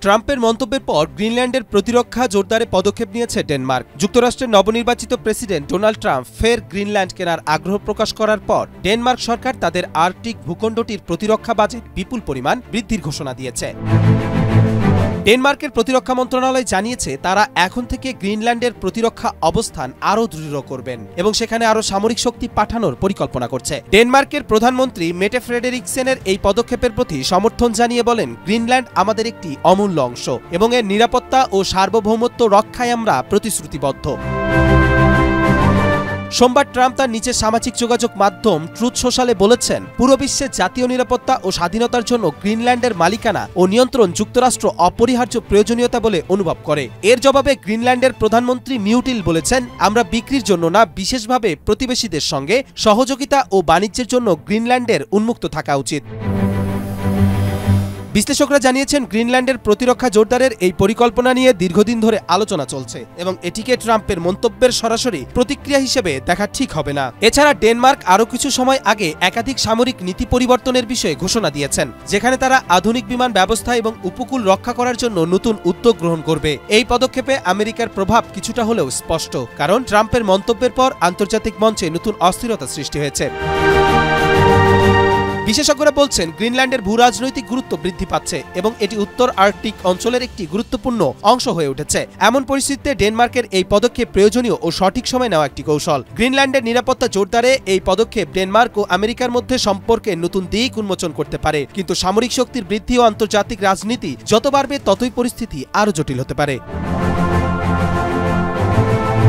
ট্রাম্পের মন্তব্যের পর গ্রিনল্যান্ডের প্রতিরক্ষা জোরদারে পদক্ষেপ নিয়েছে ডেনমার্ক। যুক্তরাষ্ট্রের নবনির্বাচিত প্রেসিডেন্ট ডোনাল্ড ট্রাম্প ফের গ্রিনল্যান্ড কেনার আগ্রহ প্রকাশ করার পর ডেনমার্ক সরকার তাদের আর্কটিক ভূখণ্ডটির প্রতিরক্ষা বাজেট বিপুল পরিমাণ বৃদ্ধির ঘোষণা দিয়েছে। ডেনমার্কের প্রতিরক্ষা মন্ত্রণালয় জানিয়েছে তারা এখন থেকে গ্রিনল্যান্ডের প্রতিরক্ষা অবস্থান আরও দৃঢ় করবেন এবং সেখানে আরও সামরিক শক্তি পাঠানোর পরিকল্পনা করছে। ডেনমার্কের প্রধানমন্ত্রী মেটে ফ্রেডেরিকসেনের এই পদক্ষেপের প্রতি সমর্থন জানিয়ে বলেন, গ্রিনল্যান্ড আমাদের একটি অমূল্য অংশ এবং এর নিরাপত্তা ও সার্বভৌমত্ব রক্ষায় আমরা প্রতিশ্রুতিবদ্ধ। সোমবার ট্রাম্প তার নিচের সামাজিক যোগাযোগ মাধ্যম ট্রুথ সোশ্যালে বলেছেন, পুরো বিশ্বে জাতীয় নিরাপত্তা ও স্বাধীনতার জন্য গ্রিনল্যান্ডের মালিকানা ও নিয়ন্ত্রণ যুক্তরাষ্ট্র অপরিহার্য প্রয়োজনীয়তা বলে অনুভব করে। এর জবাবে গ্রিনল্যান্ডের প্রধানমন্ত্রী মিউটিল বলেছেন, আমরা বিক্রির জন্য না, বিশেষভাবে প্রতিবেশীদের সঙ্গে সহযোগিতা ও বাণিজ্যের জন্য গ্রিনল্যান্ডের উন্মুক্ত থাকা উচিত। বিশ্লেষকরা জানিয়েছেন, গ্রিনল্যান্ডের প্রতিরক্ষা জোরদারের এই পরিকল্পনা নিয়ে দীর্ঘদিন ধরে আলোচনা চলছে এবং এটিকে ট্রাম্পের মন্তব্যের সরাসরি প্রতিক্রিয়া হিসেবে দেখা ঠিক হবে না। এছাড়া ডেনমার্ক আরও কিছু সময় আগে একাধিক সামরিক নীতি পরিবর্তনের বিষয়ে ঘোষণা দিয়েছেন, যেখানে তারা আধুনিক বিমান ব্যবস্থা এবং উপকূল রক্ষা করার জন্য নতুন উদ্যোগ গ্রহণ করবে। এই পদক্ষেপে আমেরিকার প্রভাব কিছুটা হলেও স্পষ্ট, কারণ ট্রাম্পের মন্তব্যের পর আন্তর্জাতিক মঞ্চে নতুন অস্থিরতা সৃষ্টি হয়েছে। বিশেষজ্ঞরা বলছেন, গ্রিনল্যান্ডের ভূরাজনৈতিক গুরুত্ব বৃদ্ধি পাচ্ছে এবং এটি উত্তর আর্কটিক অঞ্চলের একটি গুরুত্বপূর্ণ অংশ হয়ে উঠেছে। এমন পরিস্থিতিতে ডেনমার্কের এই পদক্ষেপ প্রয়োজনীয় ও সঠিক সময় নেওয়া একটি কৌশল। গ্রিনল্যান্ডের নিরাপত্তা জোরদারে এই পদক্ষেপ ডেনমার্ক ও আমেরিকার মধ্যে সম্পর্কে নতুন দিক উন্মোচন করতে পারে, কিন্তু সামরিক শক্তির বৃদ্ধি ও আন্তর্জাতিক রাজনীতি যত বাড়বে ততই পরিস্থিতি আরও জটিল হতে পারে।